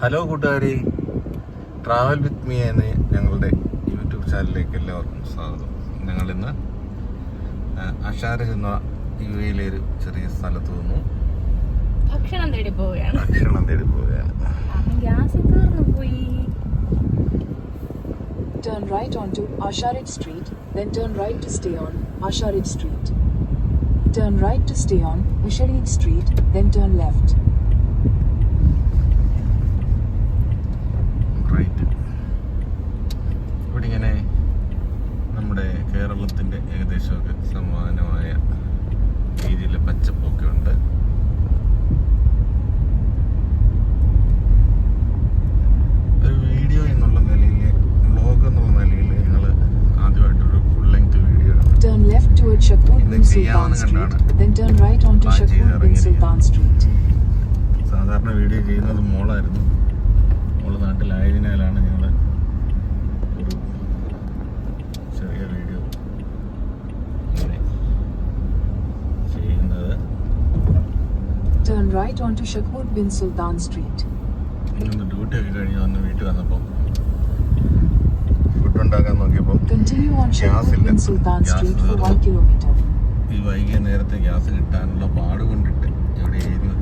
Hello കൂട്ടുകാരെ, travel with me എന്ന ഞങ്ങളുടെ യൂട്യൂബ് ചാനലിലേക്ക് എല്ലാവർക്കും സ്വാഗതം. ഞങ്ങളിന്ന് അഷാരജ് എന്ന UAE ഒരു ചെറിയ സ്ഥലത്ത് നിന്നു ഭക്ഷണം തേടി പോവുകയാണ്. ഗ്യാസ് തീർന്നു പോയി. Turn right onto Asharid Street, then turn right to stay on Asharid Street. Turn right to stay on Asharid Street, then turn left. ഇവിടെ ഇങ്ങനെ നമ്മുടെ കേരളത്തിൻ്റെ ഏകദേശമൊക്കെ സമാനമായ രീതിയിൽ പച്ചപ്പൊക്കെ ഉണ്ട്. ഒരു വീഡിയോ എന്നുള്ള നിലയിൽ, വ്ളോഗ് എന്നുള്ള നിലയിൽ ഞങ്ങൾ ആദ്യമായിട്ടൊരു full length video Turn left towards Shakur bin Sultan Street, then turn right onto Shakur bin Sultan Street. സാധാരണ വീഡിയോ ചെയ്യുന്നത് മോളായിരുന്നു. മോള് നാട്ടിലായതിനാലാണ് ഞങ്ങൾ ഒരു ചെറിയ വീഡിയോ ഇങ്ങനെ ചെയ്യുന്നത്. Turn right onto Shakur bin Sultan Street. ഇന്ന് ഡ്യൂട്ടി ഒക്കെ കഴിഞ്ഞ് വന്ന് വീട്ടിൽ വന്നപ്പോൾ ഫുഡ് ഉണ്ടാക്കാൻ നോക്കിയപ്പോൾ Continue on Shakur bin Sultan Street for 1 kilometer. ഈ വൈകിയ നേരത്തെ ഗ്യാസ് കിട്ടാനുള്ള പാട് കൊണ്ടിട്ട് ഇവിടെ ഏതൊരു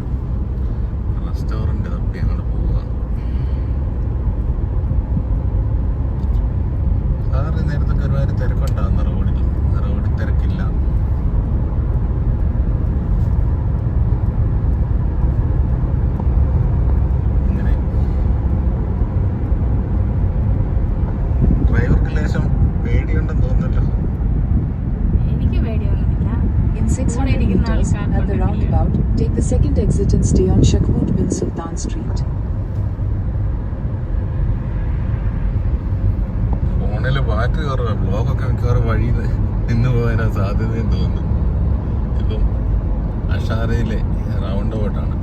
റെസ്റ്റോറൻറ്റ് തപ്പി ഞങ്ങൾ പോവുകയാണ്. സാധാരണ നേരത്തൊക്കെ ഒരുപാട് തിരക്കുണ്ടാകുന്ന റോഡിൽ തിരക്കില്ല. ഇങ്ങനെ ഡ്രൈവർക്ക് ലേശം പേടിയുണ്ടെന്ന് തോന്നുന്നല്ലോ. എനിക്ക് പേടിയൊന്നുമില്ല. In 600 meters at the roundabout, take the second exit and stay on Shakur bin Sultan Street. ഫോണിൽ ബാറ്ററി കുറവാണ്. ബ്ലോഗൊക്കെ മിക്കവാറും വഴിയിൽ നിന്ന് പോകാനാണ് സാധ്യതയെന്ന് തോന്നുന്നു. ഇപ്പം അഷാരയിലെ റൗണ്ട് അബൌട്ടാണ്.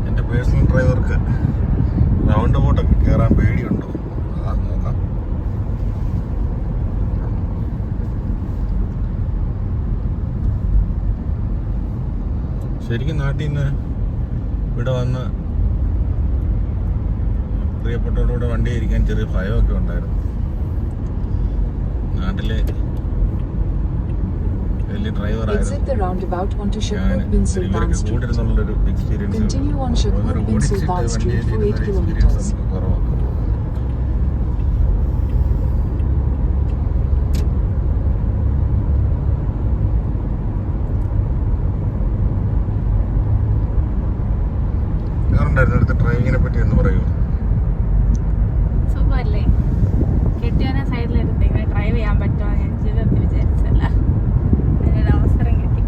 എൻ്റെ പേഴ്സണൽ ഡ്രൈവർക്ക് റൗണ്ട് അബൌട്ടൊക്കെ കയറാൻ പേടിയുണ്ടോ? നോക്കാം. ശരിക്കും നാട്ടിൽ നിന്ന് ഇവിടെ വന്ന് പ്രിയപ്പെട്ടവരോട് വണ്ടി ഇരിക്കാൻ ചെറിയ ഭയമൊക്കെ ഉണ്ടായിരുന്നു. നാട്ടിലെ വലിയ ഡ്രൈവറായിരുന്നു Exit the roundabout onto ഞാൻ. Shakur bin Sultan ഇവരൊക്കെ Street. കൂടിരുന്നുള്ളൊരു experience Continue on Shakur bin Sultan Street for 8 kilometers. കുറവാണ്. അടുത്ത ഡ്രൈവിങ്ങിനെ പറ്റി എന്ന് പറയൂ. സുഖമല്ലേ? കെട്ടിയവനെ സൈഡിലെടുത്ത് ഇങ്ങനെ ഡ്രൈവ് ചെയ്യാൻ പറ്റുമോ? ഞാൻ ജീവിതത്തിൽ വിചാരിച്ചല്ല. അതിനൊരു അവസരം കിട്ടി.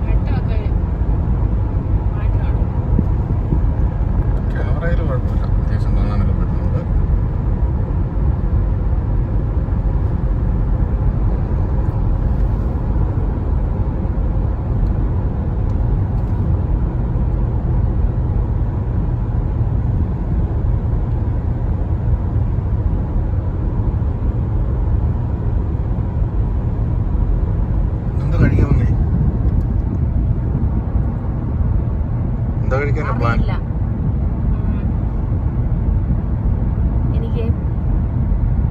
വെട്ടമൊക്കെ മാറ്റമാണ്. ക്യാമറയിൽ കുഴപ്പമില്ല, അത്യാവശ്യം കാണാനൊക്കെ പറ്റുന്നുണ്ട്. എന്താ കഴിക്കാമല്ലേ? എന്താ കഴിക്കാനാ പ്ലാൻ? അറിയില്ല. എനിക്ക്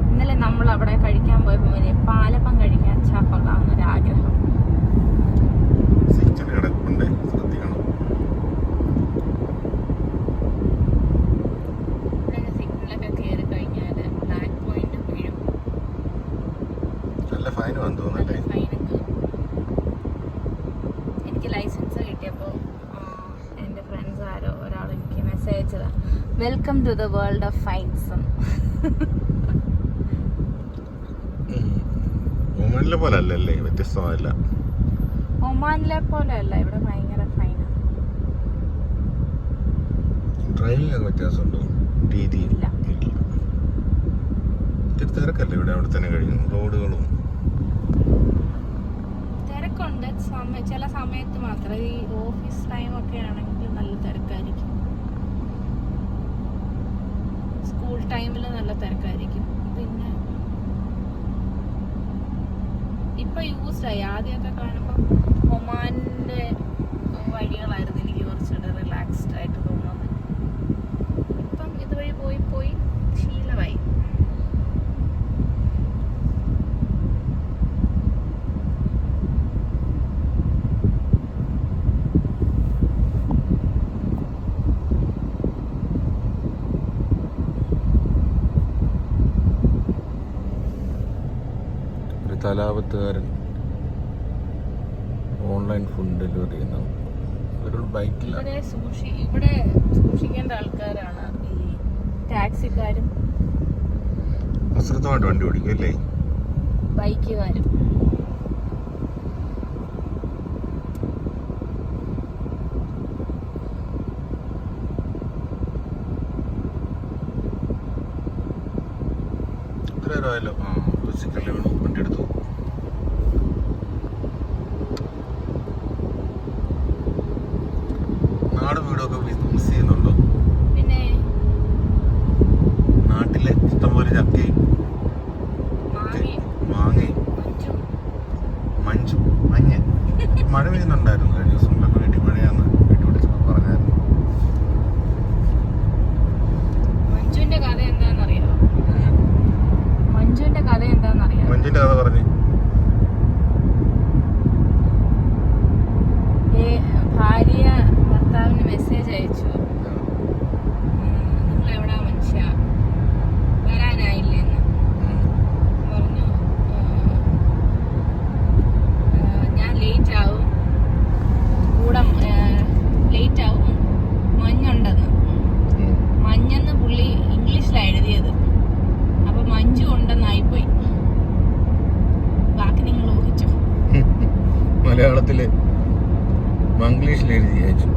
ഇന്നലെ നമ്മൾ അവിടെ കഴിക്കാൻ പോയപ്പോൾ വലിയ പാലപ്പം കഴിക്കാൻ കൊള്ളാമെന്നൊരു ആഗ്രഹം. സിഗ്നൽ കിടപ്പുണ്ട്, ശ്രദ്ധിക്കണം. ഇവിടെയൊക്കെ സിഗ്നലൊക്കെ കയറി കഴിഞ്ഞാൽ ബ്ലാക്ക് പോയിന്റ് വീഴും. നല്ല ഫൈൻ വന്നു തോന്നല്ലേ? നല്ല ഫൈനും കയറും. എനിക്ക് ലൈസൻസ് കിട്ടിയപ്പോൾ എൻ്റെ ഫ്രണ്ട്സ് ആരോ ഒരാൾ എനിക്ക് മെസ്സേജ് അയച്ചതാണ്, welcome to the world of fines. ഒമാനിലെ പോലെ അല്ലല്ലേ, വ്യത്യസ്തമല്ല. ഒമാനിലെ പോലെ അല്ല, ഇവിടെ ഭയങ്കര ഫൈനാണ്. ഡ്രൈവിംഗ് ഒക്കെ വ്യത്യാസമുണ്ടോ? രീതിയിൽ ഇല്ല. ഇത്തിരി തിരക്കല്ലേ ഇവിടെ? അവിടെ തന്നെ കഴിഞ്ഞു. റോഡുകളും തിരക്കുണ്ട് ചില സമയത്ത് മാത്രം. ഈ ഓഫീസ് ടൈം ഒക്കെ ആണെങ്കിൽ നല്ല തിരക്കായിരിക്കും. ടൈമിൽ നല്ല തിരക്കായിരിക്കും. പിന്നെ ഇപ്പൊ യൂസ്ഡായി. ആദ്യമൊക്കെ കാണുമ്പോൾ ഒമാനിന്റെ വഴികളായിരുന്നു എനിക്ക് കുറച്ചുകൂടെ റിലാക്സ്ഡ് ആയിട്ട് തോന്നുന്നത്. ഇപ്പം ഇതുവഴി പോയി പോയി ശീലമായി. തലാപത്തുകാരൻ ഓൺലൈൻ ഫുഡ് ഡെലിവറി ചെയ്യുന്ന ഒരു ബൈക്കിലാണ്. ഇവിടെ സൂക്ഷിക്കേണ്ട ആൾക്കാരാണ് ഈ ടാക്സിക്കാരും അശ്രദ്ധമായിട്ട് വണ്ടി ഓടിക്കും അല്ലേ ബൈക്കുകാരും. ഇത്ര നേരമായല്ലോ. ബസ്സിക്കല്ലേ വേണം വണ്ടി എടുത്തു. നാട് വീടൊക്കെ മിസ് ചെയ്യുന്നുണ്ടോ? പിന്നെ നാട്ടിലെ ഇഷ്ടംപോലെ ചക്കയും മാങ്ങയും മഞ്ഞ് മഴ പെയ്യുന്നുണ്ടായിരുന്നു. കഴിഞ്ഞ ദിവസങ്ങളിലൊക്കെ വീട്ടിൽ മഴയാന്ന് വീട്ടിൽ വിളിച്ചപ്പോൾ പറഞ്ഞായിരുന്നു. മഞ്ജുവിന്റെ കഥ എന്താണെന്നറിയാമോ? മഞ്ജുവിന്റെ കഥ പറഞ്ഞു. ഭാര്യ ഭർത്താവിന് മെസ്സേജ് അയച്ചു, നിങ്ങൾ എവിടാ മനുഷ്യ, വരാനായില്ലെന്ന് പറഞ്ഞു. ഞാൻ ലേറ്റ് ആവും, കൂടെ ലേറ്റ് ആവും, മഞ്ഞുണ്ടെന്ന്. മഞ്ഞെന്ന് പുള്ളി ഇംഗ്ലീഷിലാണ് എഴുതിയത്. അപ്പൊ മഞ്ജു ഉണ്ടെന്നായിപ്പോയി. ബാക്കി നിങ്ങൾ ഊഹിച്ചു. മലയാളത്തില് മംഗ്ലീഷിൽ എഴുതി അയച്ചു.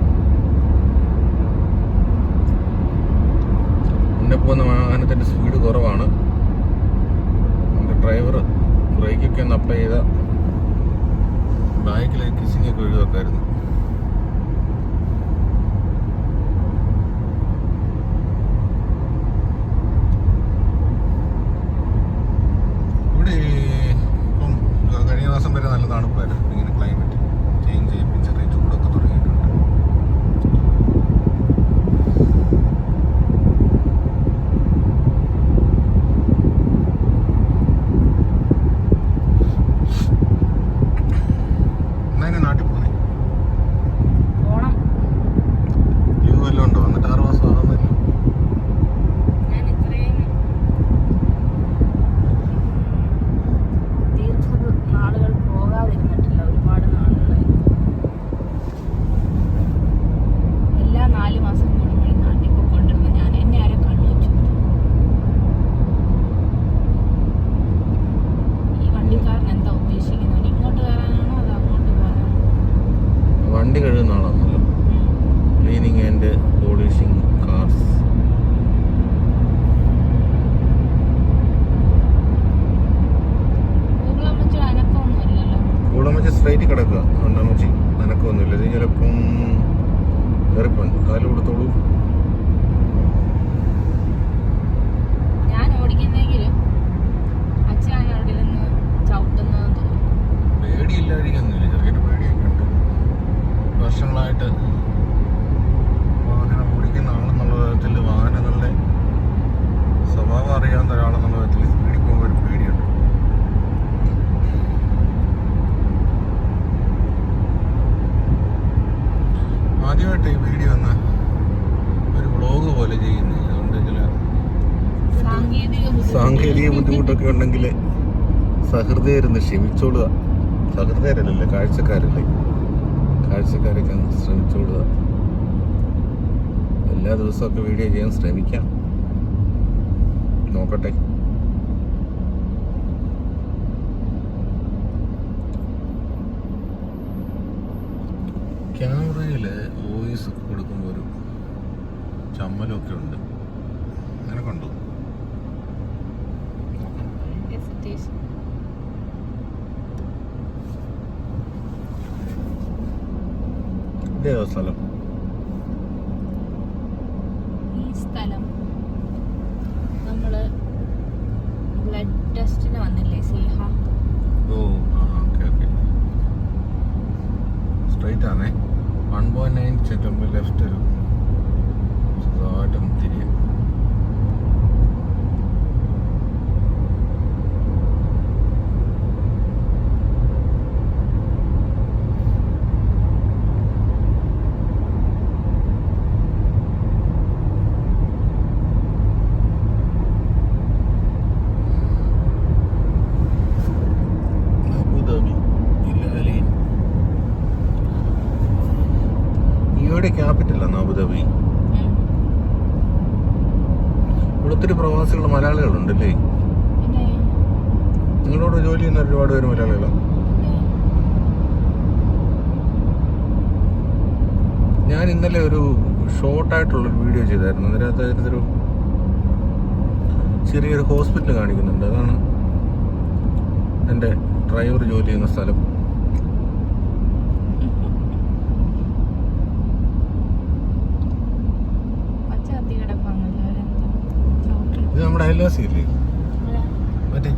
മുന്നേ പോകുന്ന വാഹനത്തിന്റെ സ്പീഡ് കുറവാണ്. എൻ്റെ ഡ്രൈവർ ബ്രേക്കൊക്കെ ഒന്ന് അപ്ലൈ ചെയ്ത ബാക്കിലേക്ക് കിസിംഗ് ഒക്കെ ഒഴിവാക്കായിരുന്നു. ഇവിടെ ഇപ്പം കഴിഞ്ഞ മാസം വരെ നല്ല തണുപ്പായിരുന്നു. ഇങ്ങനെ ക്ലൈമറ്റ് ചേഞ്ച് ചെയ്യുമ്പോൾ ചെറിയ ചൂടൊക്കെ തുടങ്ങിയിട്ടുണ്ട്. എന്നാ നാട്ടിൽ പോന്നെ പോണം. ലീവ് വല്ലതും ഉണ്ടോ? എന്നിട്ട് 6 മാസം ആകുന്നില്ല. ഞാൻ ഇത്രയും നാളുകൾ പോകാതിരുന്നിട്ടില്ല. ഒരുപാട് നാളുകളായി. എല്ലാ 4 മാസം കൂടുമ്പോഴും നാട്ടിൽ പോയിക്കൊണ്ടിരുന്ന ഞാൻ എന്നെ ആരെ കണ്ണു വെച്ചു. ഈ വണ്ടിക്കാരൻ എന്താ ഉദ്ദേശിക്കുന്നത്? ഇങ്ങോട്ട് കയറാനാണോ അതോ അങ്ങോട്ട് പോകാനാണോ? വണ്ടി കഴുകുന്ന ആളാണല്ലോ. Cleaning and polishing cars. പൂകളമ്മച്ച് അനക്കമൊന്നുമില്ലല്ലോ. കൂളമച്ചി സ്ട്രൈറ്റ് കിടക്കുക. അണ്ടമച്ചി നനക്കൊന്നുമില്ല. ഇത് ചിലപ്പം കയറിപ്പോൻ കാല് കൊടുത്തോളൂ. ഞാൻ ഓടിക്കുന്നെങ്കിലും അച്ഛൻ അവിടെ നിന്ന് ചവിട്ടുന്നതെന്ന് തോന്നുന്നു. പേടിയില്ലാതിരിക്കൊന്നുമില്ല. ചെറിയൊരു പേടിയൊക്കെ ഉണ്ട്. വർഷങ്ങളായിട്ട് വാഹനം ഓടിക്കുന്ന ആളെന്നുള്ള വിധത്തിൽ, വാഹനങ്ങളുടെ സ്വഭാവം അറിയാവുന്ന ഒരാളെന്നുള്ള വിധത്തിൽ സ്പീഡിൽ പോകുമ്പോൾ ഒരു പേടിയുണ്ട്. ആദ്യമായിട്ട് ഈ വീഡിയോ ഒന്ന് ഒരു വ്ളോഗ് പോലെ ചെയ്യുന്നത്. അതുകൊണ്ട് ചില സാങ്കേതിക ബുദ്ധിമുട്ടൊക്കെ ഉണ്ടെങ്കിൽ സഹൃദയരെന്ന് ക്ഷമിച്ചോളുക. സഹൃദയരല്ലേ, കാഴ്ചക്കാരല്ലേ. കാഴ്ചക്കാരൊക്കെ ഒന്ന് ശ്രമിച്ചോളുക. എല്ലാ ദിവസമൊക്കെ വീഡിയോ ചെയ്യാൻ ശ്രമിക്കാം. നോക്കട്ടെ. ക്യാമറയിൽ വോയിസ് കൊടുക്കുമ്പോൾ ഒരു ചമ്മലൊക്കെ ഉണ്ട്. അങ്ങനെ കണ്ടു. hesitation. ഇതേതോ സ്ഥലം? ഈ സ്ഥലം ടെസ്റ്റിന് വന്നില്ലേ സിഹ? ഓ ഓക്കെ ഓക്കെ. സ്ട്രൈറ്റ് ആണേ. 1.9 ചെല്ലുമ്പോൾ ലെഫ്റ്റ് വരും. ചെറുതായിട്ടും തിരിയും. ക്യാപിറ്റലാണ് അബുദാബി. ഇവിടെ ഒത്തിരി പ്രവാസികൾ മലയാളികളുണ്ടല്ലേ? നിങ്ങളോട് ജോലി ചെയ്യുന്ന ഒരുപാട് പേര് മലയാളികളാണ്. ഞാൻ ഇന്നലെ ഒരു ഷോർട്ടായിട്ടുള്ളൊരു വീഡിയോ ചെയ്തായിരുന്നു. അതിനകത്ത് ഒരു ചെറിയൊരു ഹോസ്പിറ്റൽ കാണിക്കുന്നുണ്ട്. അതാണ് എൻ്റെ ഡ്രൈവർ ജോലി ചെയ്യുന്ന സ്ഥലം. ഇത് നമ്മുടെ അയൽവാസി ഇല്ലേ മറ്റേ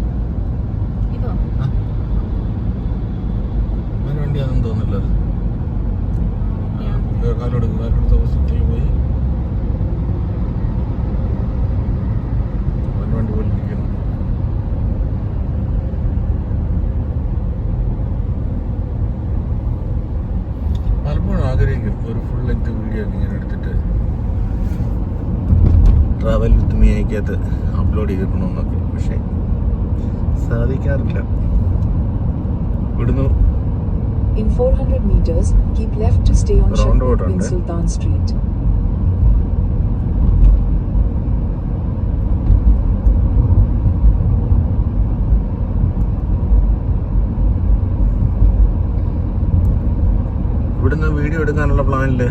വണ്ടിയാണെന്ന് തോന്നുന്നില്ല. കാലെടുത്ത് ഹോസ്പിറ്റലിൽ പോയി വണ്ടി പോലിരിക്കണം. പലപ്പോഴും ആഗ്രഹിക്കും ഒരു ഫുൾ ലെങ്ത് വീഡിയോ ഒക്കെ ഇങ്ങനെ എടുത്തിട്ട് ട്രാവൽ വിത്ത് മീ അയക്കകത്ത് അപ്ലോഡ് ചെയ്തിട്ടുണ്ടെന്നൊക്കെ. പക്ഷെ സാധിക്കാറില്ല. ഇവിടുന്ന് In 400 meters, keep left to stay on Sheikh bin Sultan Street. ഇവിടുന്ന് വീഡിയോ എടുക്കാനുള്ള പ്ലാനില്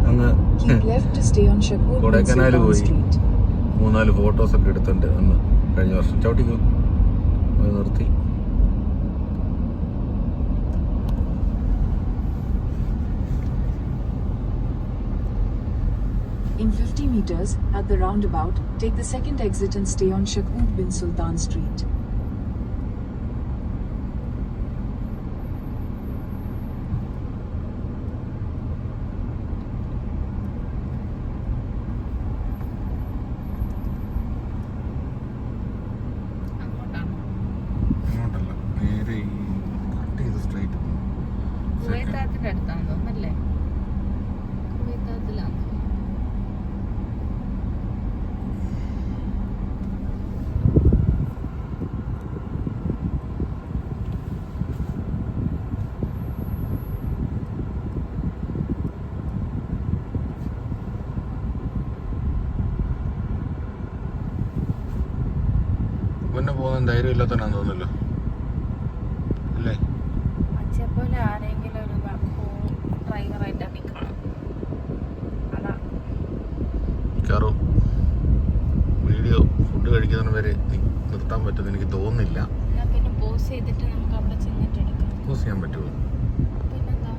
അങ്ങ് കൊടൈക്കനാല് പോയി 3-4 ഫോട്ടോസൊക്കെ എടുത്തിട്ടുണ്ട് അന്ന് കഴിഞ്ഞ വർഷം. ചവിട്ടിക്കോ അത് നിർത്തി. In 50 meters, at the roundabout, take the second exit and stay on Sheikh bin Sultan Street. അടുത്താണെന്ന് തോന്നുന്നല്ലേ? കുവൈത്താത്തിലാണ്. മുന്നേ പോകുന്ന ധൈര്യം ഇല്ലാത്തവനാന്ന് തോന്നുന്നല്ലോ അല്ലേ? അച്ഛപ്പോലെ ആരെങ്കിലും ഒരു ഡ്രൈവറായിട്ട് നിൽക്കണം. അതാ മിക്കവാറും വീഡിയോ ഫുഡ് കഴിക്കുന്നതിന് വരെ നിർത്താൻ പറ്റുമെന്ന് എനിക്ക് തോന്നുന്നില്ല. എന്നാൽ പിന്നെ പോസ് ചെയ്തിട്ട് നമുക്ക് അവിടെ ചെന്നിട്ട് എടുക്കാം. പോസ് ചെയ്യാൻ പറ്റുമോ? പിന്നെന്താ?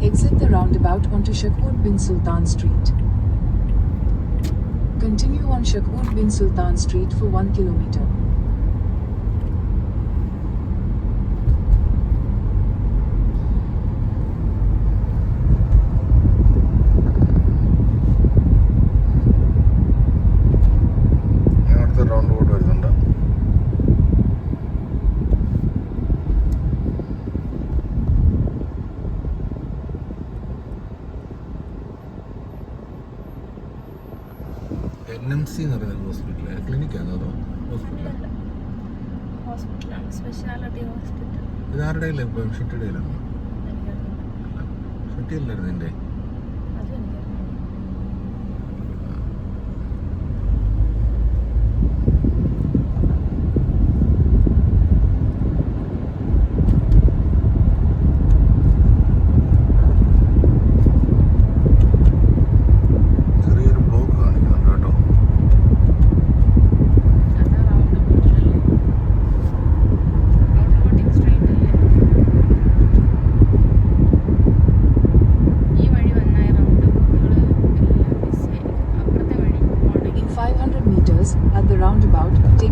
Exit the roundabout onto Sheikh bin Sultan Street. Continue on Sheikh bin Sultan Street for 1 kilometer. NMC എന്ന് പറയുന്ന ഹോസ്പിറ്റൽ ക്ലിനിക്കാണ് അതോ ഹോസ്പിറ്റലാണ്? ഹോസ്പിറ്റലാണ്, സ്പെഷ്യാലിറ്റി ഹോസ്പിറ്റൽ. ഇതാരുടെ ഇപ്പം ഷെട്ടിയിലാണോ? ഷെട്ടിയിലായിരുന്നു എൻ്റെ.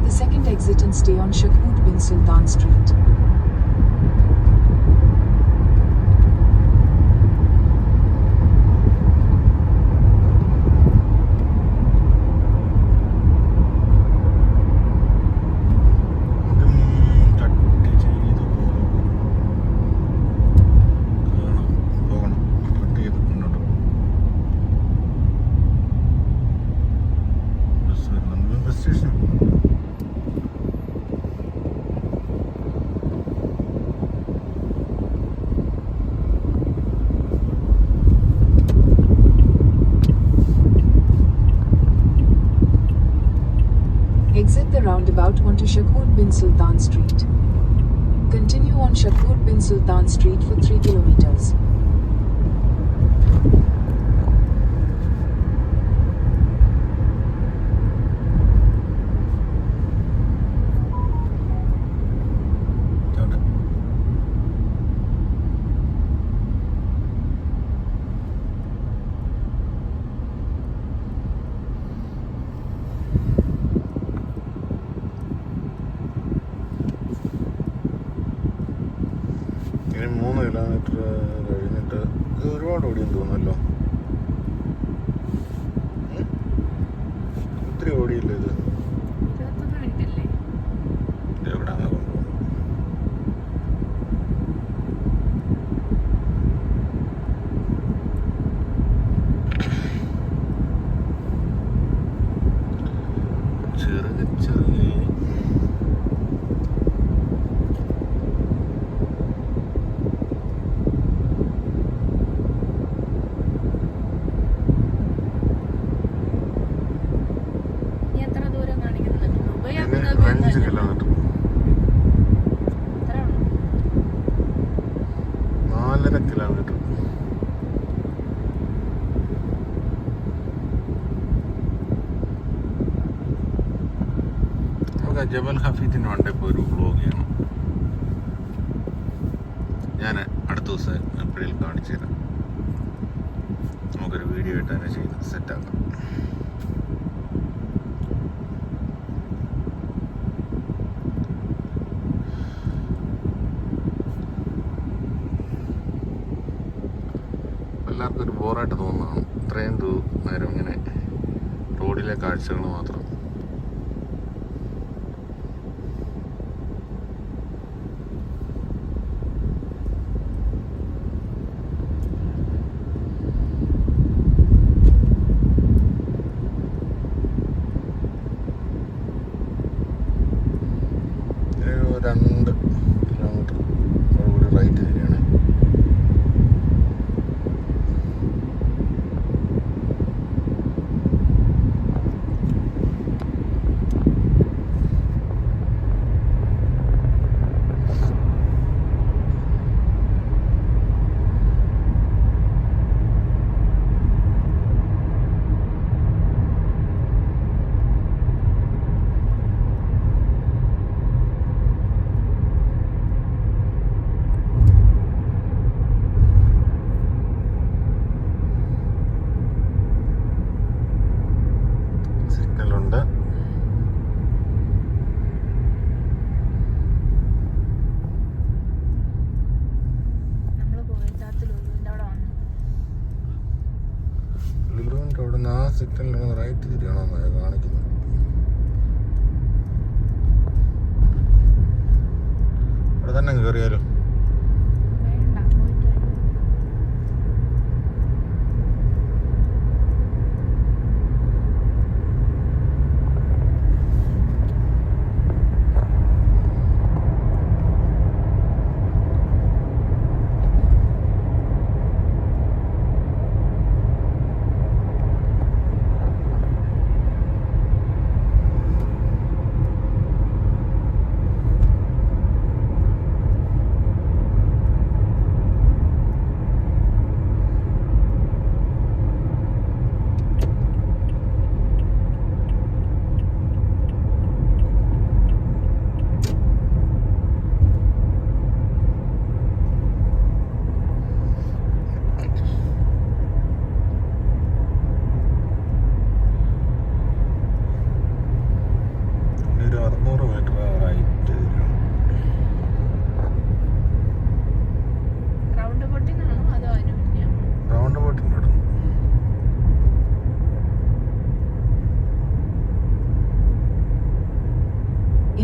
Take the second exit and stay on Shakoot bin Sultan Street. Exit the roundabout onto Shakoot bin Sultan Street. Continue on Shakoot bin Sultan Street for 3 kilometers. ഇനി 3 kilometre കഴിഞ്ഞിട്ട് ഇത് ഒരുപാട് ഓടിയെന്ന് തോന്നുന്നല്ലോ. ഒത്തിരി ഓടിയില്ല ഇത്. 21 മിനിറ്റ് അല്ലേ? എവിടെ അങ്ങനെ കൊണ്ടുപോകും? ചെറിയ എത്ര ദൂരം കാണിക്കുന്നുണ്ട്? 5 കിലോമീറ്റർ 4.5 കിലോമീറ്റർ. നമുക്ക് ജബൽ ഹഫീദിന് വണ്ടേ പോയി ഒരു വ്ളോഗ് ചെയ്യണം. ഞാൻ അടുത്ത ദിവസം എപ്പോഴും കാണിച്ചു തരാം. നമുക്കൊരു വീഡിയോ ആയിട്ട് തന്നെ ചെയ്ത് സെറ്റാക്കാം. എല്ലാവർക്കും ഒരു ബോറായിട്ട് തോന്നുന്നതാണ് ഇത്രയും നേരം ഇങ്ങനെ റോഡിലെ കാഴ്ചകൾ മാത്രം. ഒരു 2 കിലോമീറ്റർ കൂടി റൈറ്റ് തിരിയാണ്. സിഗ്നലുണ്ട്. നമ്മള് പോയിട്ടാത്ത ലുലുവിന്റെ അവിടെ വന്നു. ലുലുവിൻ്റെ അവിടെ നിന്ന് ആ സിഗ്നലിൽ റൈറ്റ് തിരിയണമെന്നാണ് കാണിക്കുന്നത്. അവിടെ തന്നെ കയറിയാലോ? വേണ്ട, പോയിട്ട് വരാം.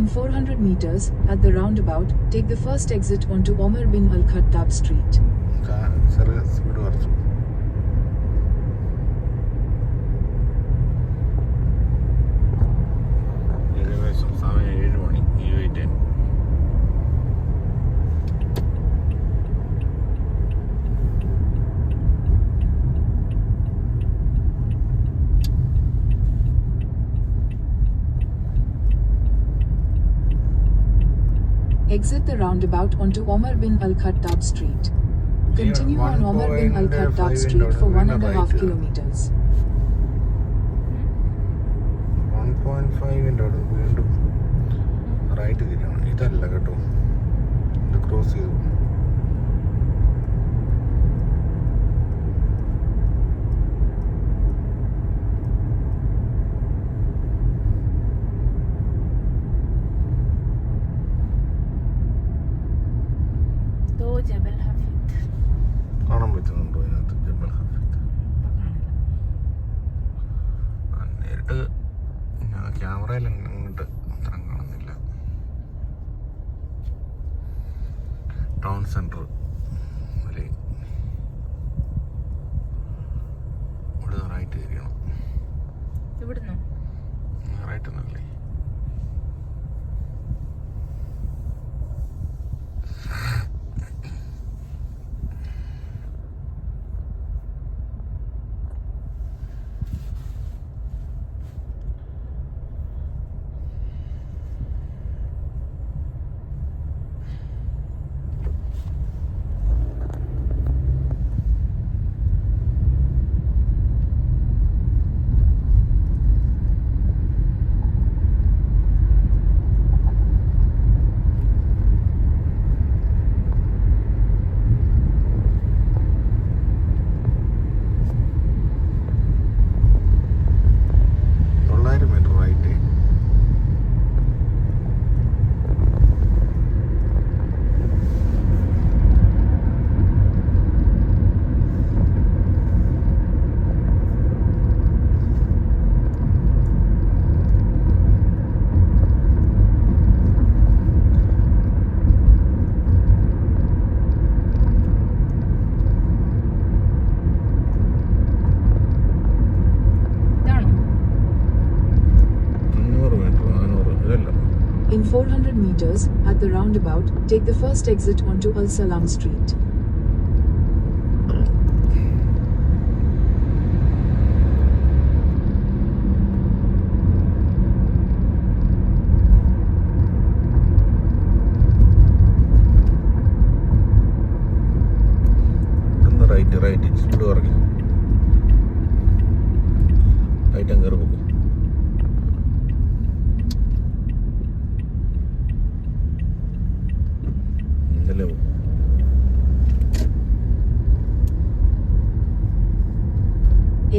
In 400 meters, at the roundabout, take the first exit onto Omar bin Al-Khattab Street. ചെറിയ സ്പീഡ് കുറച്ചു. ഏകദേശം സമയം 7 മണി. 7:10. Exit the roundabout onto Omar bin Al-Khattab Street. Continue on Omar bin Al-Khattab Street for 1.5 kilometers. 1.5 അവിടെ വീണ്ടും right തിരിയണം. ഇതല്ല കേട്ടോ, ഇത് ക്രോസ് ചെയ്തു. ദോ ജബൽ ഹഫീദ് കാണാൻ പറ്റുന്നുണ്ടോ ഇതിനകത്ത് ജബൽ ഹഫീദ്? നേരിട്ട് ക്യാമറയിൽ അങ്ങോട്ട് അത്രയും കാണുന്നില്ല. ടൗൺ സെൻറ്റർ ഒരു ഇവിടെ റൈറ്റ് തിരിയണം. ഇവിടുന്നോ? റൈറ്റ് ഒന്നല്ലേ? In 400 meters, at the roundabout, take the first exit onto Al Salam Street. Right speed കുറയ്ക്കും. റൈറ്റ് അങ്ങ് കയറി പോകും.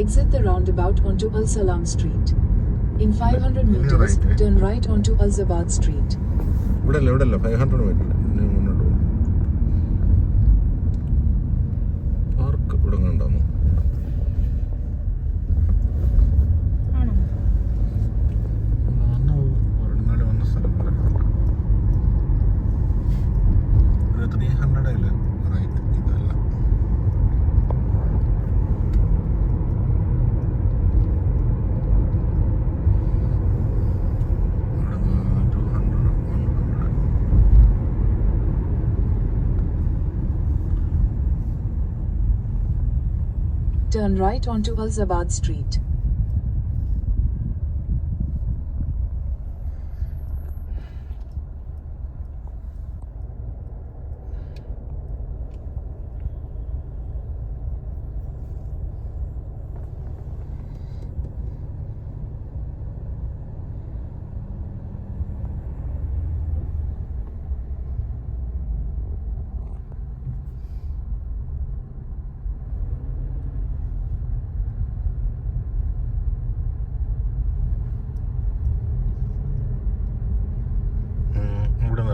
Exit the roundabout onto Al Salam Street. In 500 meters, turn right onto Al Zabad Street. ഇവിടല്ല 500 metre മുന്നോട്ട് പോകും. Park ഇവിടെ കണ്ടാമോ? വന്ന സ്ഥലം 300 റൈറ്റ്. ഇതല്ല, Turn right onto Al Zabad Street.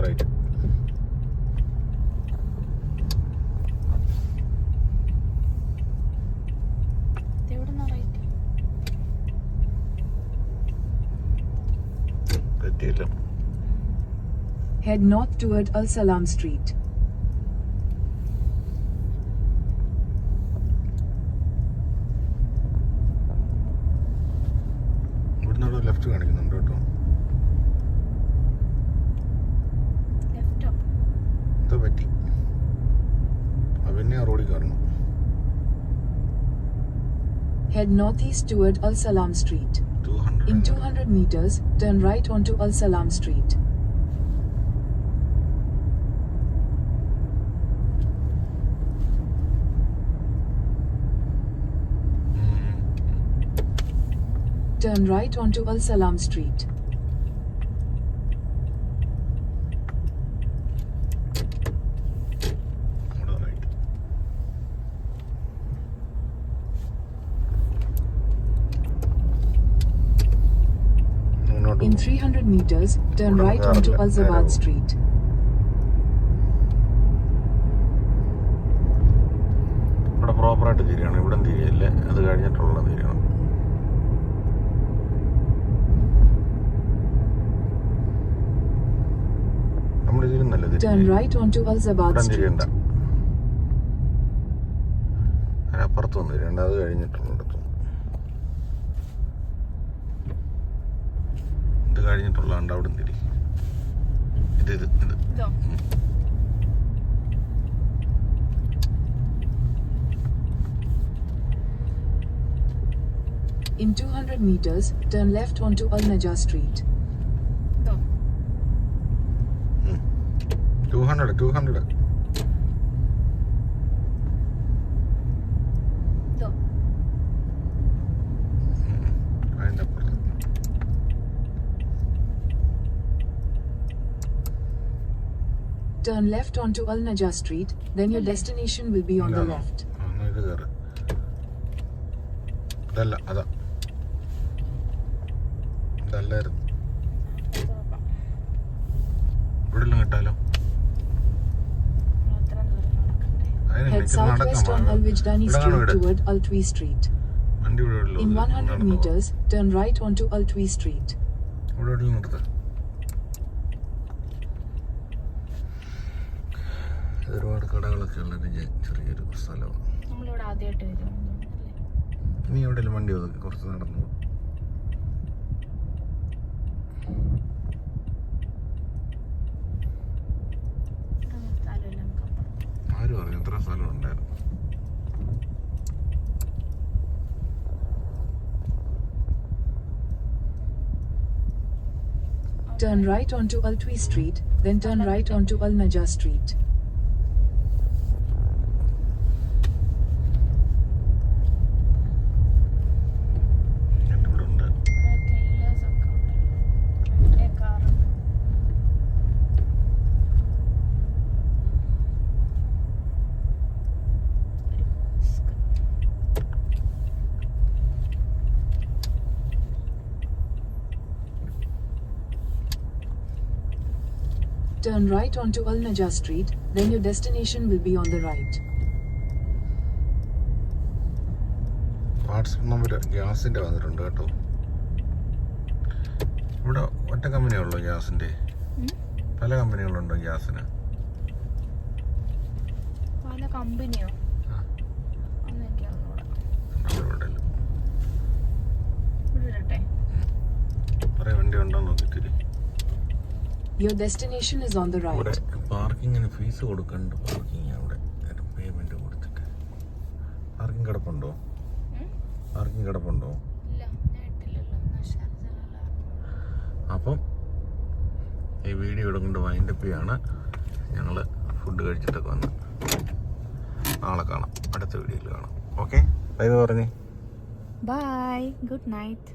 Right. പറ്റിയില്ല. Head north toward Al Salam Street. ഇവിടുന്ന് left കാണിക്കുന്നുണ്ട് കേട്ടോ. ലെഫ്റ്റോ? ഇത് പറ്റി പിന്നെ റോഡിൽ കയറണം. Head northeast toward Al Salam Street. 200 In 200 meters, turn right onto Al Salam Street. Turn right onto Al Salam Street. അവിടെ right. മുന്നോട്ട് In പോ. 300 meters, turn right onto Al Zabad Street. ഇവിടെ പ്രോപ്പറായിട്ട് തിരിയണം. ഇവിടെ തിരിയല്ലേ, അത് കഴിഞ്ഞിട്ടുള്ള തിരിയണം. നമ്മൾ ഇതിരുന്നല്ലേ Turn right onto Al Zabad ഇവിടെ Street. തിരിയണ്ട, അതിനപ്പുറത്ത് വന്ന് തിരിയണ്ട, അത് കഴിഞ്ഞിട്ടുള്ളിടത്ത്. ഇത് കഴിഞ്ഞിട്ടുള്ളതുണ്ട്, അവിടെ തിരി. ഇത് ഇത് ഇത് ഇതോ? In 200 meters, turn left onto Al Najah Street. ഇതോ? 200 ഇതോ? അതിൻ്റെ അപ്പുറത്ത്. Turn left onto Al Najah Street, then your destination will be on the ഇതാണോ? left. എന്നാ ഇത് കയറ്. ഇതല്ല, അതാ ഇതല്ലായിരുന്നു. നോക്കാം. ഇവിടെ എല്ലാം കിട്ടാലോ. അത്രയും ദൂരം നടക്കണ്ടേ? അതിന് Head എനിക്ക് southwest on Al Wijdani ഇവിടെ കാണും Street ഇവിടെ. toward Al Twi Street. വണ്ടി ഇവിടെ ഉള്ളൂ. In 100 meters, turn right onto Al Twi Street. ഇവിടെ എവിടെയും നിർത്ത്. ഒരുപാട് കടകളൊക്കെ ഉള്ളൊരു ചെറിയൊരു സ്ഥലമാണ്. നമ്മളിവിടെ ആദ്യമായിട്ട് വരുമല്ലേ? ഇനി എവിടെയെങ്കിലും വണ്ടി ഒതുക്കി കുറച്ച് നടന്നു പോകും. സ്ഥലമില്ല നമുക്ക് അപ്പുറത്ത്. ആര് പറഞ്ഞു ഇത്ര സ്ഥലം ഉണ്ടായിരുന്നു? Turn right onto Al Twi Street, then turn right onto Al Najah Street. ഇവിടെ ഉണ്ട്. ടൈലേഴ്സ് ഒക്കെ ഉണ്ടല്ലോ. കാറും Turn right onto Al Najah Street, then your destination will be on the right. WhatsApp number ഗ്യാസിൻ്റെ വന്നിട്ടുണ്ട് കേട്ടോ. ഇവിടെ ഒറ്റ കമ്പനിയുള്ളൂ ഗ്യാസിൻ്റെ? പല കമ്പനികളുണ്ടോ ഗ്യാസിന്? പല കമ്പനിയോ? ആ. ഒന്നും എനിക്ക് അറിഞ്ഞൂടാ. ഇവിടെ ഇല്ല. ഇവിടെ ഇടട്ടെ. കുറേ വണ്ടി ഉണ്ടോ നോക്കിത്തിരി. Your destination is on the ഇവിടെ right. പാർക്കിങ്ങിന് ഫീസ് കൊടുക്കണ്ട. പാർക്കിങ് അവിടെ പേയ്മെന്റ് കൊടുത്തിട്ട്. പാർക്കിംഗ് കിടപ്പുണ്ടോ? പാർക്കിംഗ് കിടപ്പുണ്ടോ? ഇല്ല, ഞാൻ ഇട്ടില്ലല്ലോ. എന്നാ ഷാർജയിലല്ല. അപ്പം ഈ വീഡിയോ ഇവിടെ കൊണ്ട് വൈൻഡപ്പ് ചെയ്യാണ്. ഞങ്ങൾ ഫുഡ് കഴിച്ചിട്ടൊക്കെ വന്ന് നാളെ കാണാം, അടുത്ത വീഡിയോയിൽ കാണാം. ഓക്കെ, ബൈ പറഞ്ഞേ. Bye. Good night.